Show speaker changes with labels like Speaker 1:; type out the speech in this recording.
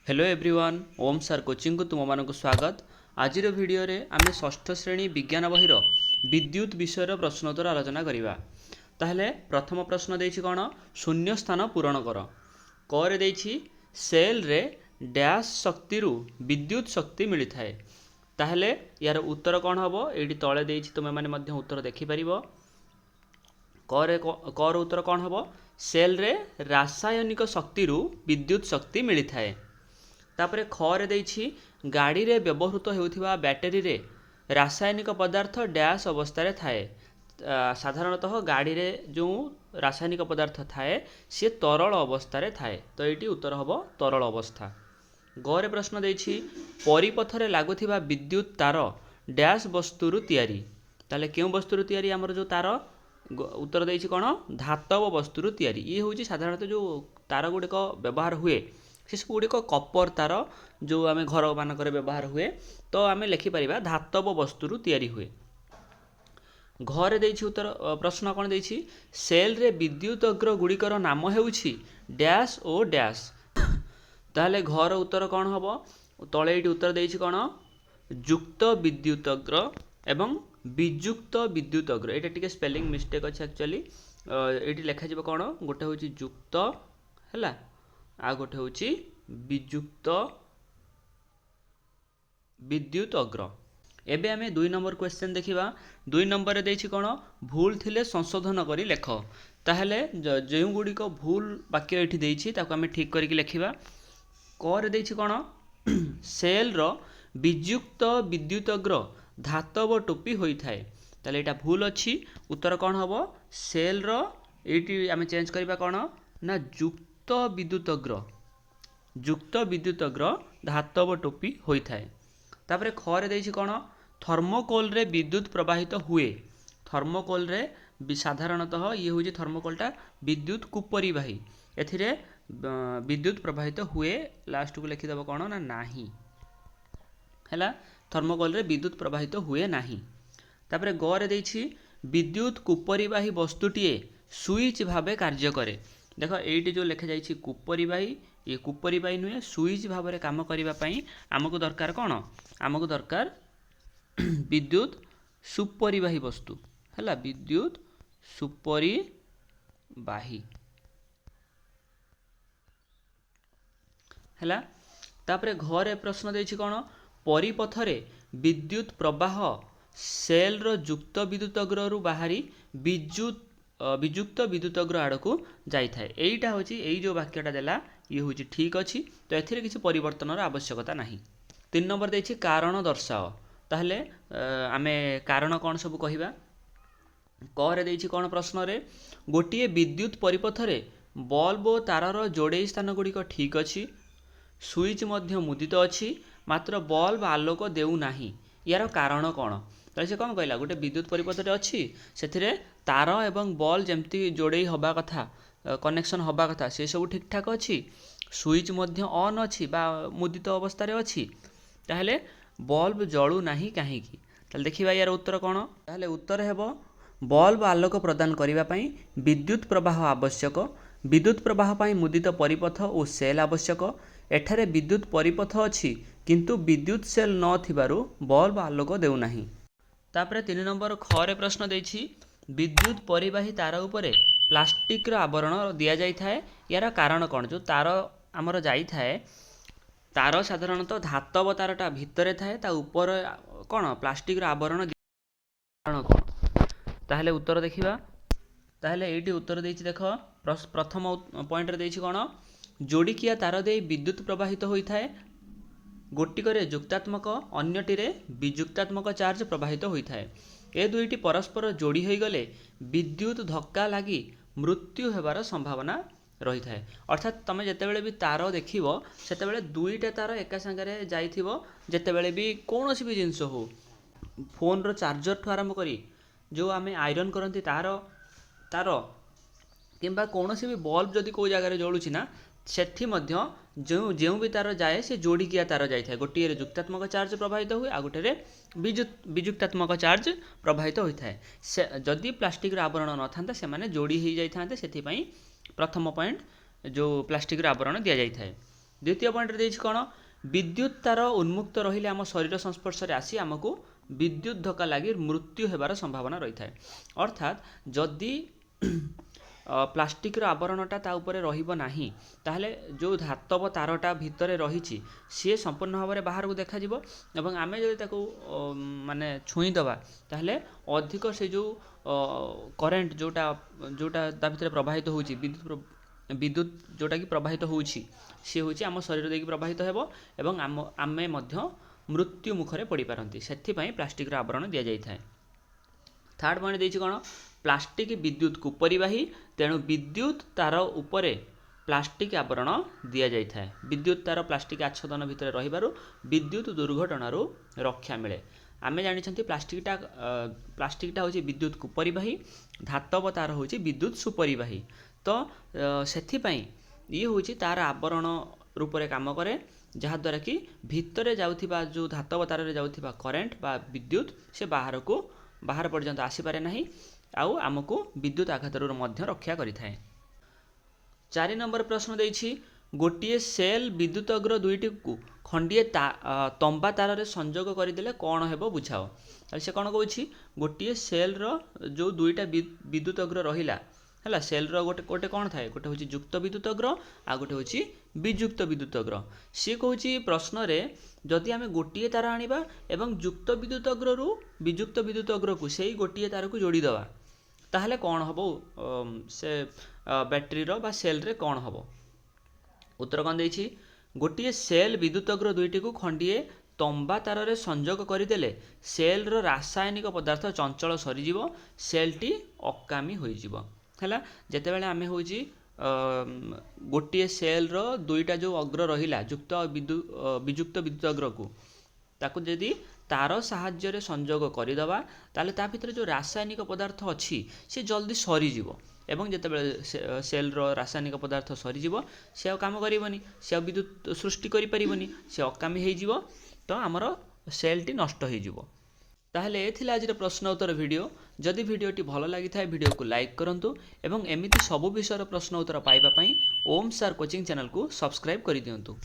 Speaker 1: Hello everyone ओम सार coaching को तुम मानक स्वागत। आज वीडियो रे आमे षष्ठ श्रेणी विज्ञान बहिर विद्युत विषय प्रश्नोत्तर आलोचना करिबा। ताहले प्रथम प्रश्न देछि कोन शून्य स्थान पूरण कर। क रे देछि सेल रे डैश शक्ति रु विद्युत शक्ति मिली थाए। ताहले यार उत्तर कोन हबो एडी तळे देछि तुमे माने मध्य उत्तर देखि परिबो। क रे उत्तर कोन हबो सेल रे रासायनिक शक्ति रु विद्युत शक्ति मिली थाए। तापरे खरे देछि गाड़ी रे व्यवहृत हेउथिबा बैटरी रे रासायनिक पदार्थ डैश अवस्था रे थाए। साधारणतः गाड़ी रे जो रासायनिक पदार्थ थाए से तरल अवस्था रे थाए, तो एटी उत्तर हबो तरल अवस्था। गरे प्रश्न देछि परिपथ रे लागुथिबा विद्युत तार डैश वस्तु रु तयारी। ताले केउ वस्तु रु तयारी हमर जो तार उत्तर देछि कोन धातव वस्तु रु तयारी। ये होछि साधारणतः जो तार गुडी को व्यवहार हुए से सब गुड़िक कपर तार जो आम घर मानक व्यवहार हुए, तो आम लिखिपर धातव वस्तु तैयारी हुए। घरे देछि उत्तर प्रश्न कौन देछि सेल रे विद्युत अग्र गुड़िकर नाम हेउछि डैश ओ डैश। ताहले घर उत्तर कौन हम तले उत्तर देछि कौन युक्त विद्युत अग्र एवं विजुक्त विद्युत अग्र। ये टिके स्पेलिंग मिस्टेक अच्छे एक्चुअली ये लिखा जाए कौन गोटे हूँ युक्त है आ गोटे हूँ विजुक्त विद्युत अग्र। एबे आमे 2 नंबर क्वेश्चन देखिबा। 2 नंबर रे देछि कोन भूल थिले संशोधन करी लेख। ताहले जेउ गुडी को भूल वाक्य एठी देछि ताको आमे ठीक करिक लेखिबा। क रे देछि कोन सेल रो विजुक्त विद्युत अग्र धातव टोपी होई थाए। ताहले एटा भूल अछि। उत्तर कोन हबो सेल रो एठी आमे चेंज करिबा कोन ना युक्त विद्युत अग्र, युक्त विद्युत अग्र धातव टोपी होई थाए। तापरे खरे देछि कोन थर्मोकोल रे विद्युत प्रवाहित हुए। थर्मोकोल रे साधारणतः ये होछि थर्मोकोलटा विद्युत कुपरिवाही, एथिरे विद्युत प्रवाहित हुए लास्ट को लिखि देबो कोन ना नाही हैला। थर्मोकोल रे विद्युत प्रवाहित हुए नाही। तापरे ग रे देछि विद्युत कुपरिवाही वस्तुटीए स्विच भाबे कार्य करे। देख ये जो लिखा जाइए कुपरिवाही, ये कुपरिवाही नुहे स्विच भाव में काम करने आमको दरकार कौन आमको दरकार विद्युत सुपरिवाही वस्तु है, विद्युत सुपरिवाही है। तापरे घरे प्रश्न देछि कौन परिपथ रे विद्युत प्रवाह सेल रो युक्त विद्युत अग्र रु बाहरी विजुक्त विद्युत अग्र आड़ को जाई थाए। एईटा होची एई जो वाक्यटा देला ये होची ठीक अछि, तो एथिरे किछि परिवर्तनर आवश्यकता नाही। 3 नंबर देछि कारण दर्शाओ। ताहले आमे कारण कोन सब कहिबा। क रे देछि कोन प्रश्न रे गोटिए विद्युत परिपथ रे बल्ब ओ तारर जोड़े स्थान गुड़िक ठीक अछि, स्विच मध्य मुदित अछि, मात्र बल्ब आलोक देउ नाही। यार कारण कौन से कौन कहला गोटे विद्युत परिपथ अच्छी से तार एवं बल्ब जमती जोड़े हवा कथा कनेक्शन हवा कथा से सब ठीक ठाक अच्छी, स्विच मध्य ऑन अच्छी बा मुदित अवस्था रे अच्छी, ताहले बल्ब जळू नाही काहे की। ताहले देखिबा यार उत्तर कौन। ताहले उत्तर हेबो बल्ब आलोक प्रदान करिबा पई विद्युत प्रवाह आवश्यक, विद्युत प्रवाह पई मुदित परिपथ और सेल आवश्यक। एठारे विद्युत परिपथ अच्छी किंतु विद्युत सेल न थिबारु बल्ब आलोक देउ नाही। तापरे 3 नंबर खरे प्रश्न देछि विद्युत परिवाही तार उपरे प्लास्टिक आवरण दिया जाई थाए। यार कारण कौन जो तार आमर जाई थाए तार साधारणतः धातव तारटा भितरे थाए ता ऊपर कौन प्लास्टिक आवरण कारण कौन। ताहले उत्तर देखिबा। ताहले एटी उत्तर देछि देख प्रथम पॉइंट रे देछि कौन जोड़िकिया तार दे विद्युत प्रवाहित होई थाए। गोटिकरे युक्तात्मक अन्यटिरे विजुक्तात्मक चार्ज प्रवाहित होता है। ए दुईटी परस्पर जोड़ी हो गले विद्युत धक्का लगी मृत्यु होबार संभावना रही है। अर्थात तुम जितेबाला भी तार देखो से दुईटा तार एका सांगे जाइथिबो, जितेबाला भी कौन भी जिनस हो फोन रो चार्जर ठू आरंभ करी जो आम आयरन करती तार तार किंबा कौन भी बल्ब जदि को जगह जलुची ना सेठी मध्य जो भी तार जाए से जोड़िकिया तार जाए गोटे युक्तात्मक चार्ज प्रवाहित हुए आ गोटे विजुक्तात्मक चार्ज प्रवाहित होता है। जदि प्लास्टिक आवरण न था से माने जोड़ी हो जाते से प्रथम पॉइंट जो प्लास्टिक आवरण दि जाए। द्वितीय पॉइंट देछि कोन विद्युत तार उन्मुक्त रहिले आम शरीर संस्पर्श रे आसी आमको विद्युत धक्का लगी मृत्यु हेबार संभावना रही थाए। अर्थात जदि प्लास्टिक आवरणटा ता उपरे रहिबो नाही ताहले जो धातव तारटा भितरे रहिछि सी संपूर्ण भाव में बाहर को देखा जिवो एवं आमे जदि ताको माने छुई दबा ताहले अधिक से जो करेंट जोटा जोटा ता भितरे प्रवाहित होउछि विद्युत जोटा कि प्रवाहित होउछि सी होउछि आम शरीर देकी प्रवाहित हेबो एवं आमे मध्य मृत्यु मुखरे पड़ी पारंती। सेथि पई प्लास्टिक आवरण दिया जाय थाए। थर्ड पॉइंट देछि कोन प्लास्टिक विद्युत को परिवाही तेणु विद्युत तार उपरे प्लास्टिक आवरण दिया जाय थाए। विद्युत तार प्लास्टिक आच्छादन भितर रहिबारु विद्युत दुर्घटनारू रक्षा मिले। आमे जानिछंती प्लास्टिकटा होछि विद्युत को परिवाही धातव तार होछि विद्युत सुपरिवाही। तो सेथि पई ये होछि तार आवरण रूप रे काम करे जहा द्वारा कि भितरे जाउथिबा जो धातव तार रे जाउथिबा करेंट बा विद्युत से बाहर पर्यंत आसी पारे नाही आउ आमको विद्युत आघातरू मध्य रक्षा करिथाए। 4 नंबर प्रश्न देछि गोटिए सेल विद्युत अग्र दुईटी को खंडिए तंबा तार रे संयोग करदेले कौन हेबो बुझाओ। से कौन कहछि गोटिए सेल रो जो दुईटा विद्युत अग्र रहिला हला सेल रो गोटे कौन थाए गोटे होछि युक्त विद्युत अग्र आ गोटे होछि विजुक्त विद्युत अग्र। सी कहछि प्रश्न रे जदि आमे गोटिए तार आनिबा एवं युक्त विद्युत अग्र रु विजुक्त विद्युत अग्र को सेही गोटिए तार को जोड़ी दवा ताहले कौन हबो से बैटरी रो बा सेल रे कौन हबो। उत्तर कौन देछि गोटिए सेल विद्युत अग्र दुईटी को खंडिए तंबा तार रे संयोग करदेले सेल रो रासायनिक पदार्थ चंचल सरीजिवो सेलटी अकामी होई जिवो हैला। जेते बेले आमे होछि गोटिए सेल रो दुईटा जो अग्र रहिला युक्त विजुक्त विद्युत अग्र को ताकू यदि तार साहाय्य रे संयोग करदबा ताले ता भितर जो रासायनिक पदार्थ अछि से जल्दी सरी जिवो एवं जेते बेले सेल रो रासायनिक पदार्थ सरी जिवो से काम करिवनी से विद्युत सृष्टि करि परिवनी से अकामी हे जिवो तो हमर सेलटी नष्ट हे जिवो। ताहले एथिला आज प्रश्न उत्तर वीडियो जदि वीडियोटी भल लगी थाए वीडियो को लाइक करंतु एवं एमिति सबु विषय प्रश्न उत्तर पाइबा पई ओम सार कोचिंग चैनल को सब्सक्राइब करि दियंतु।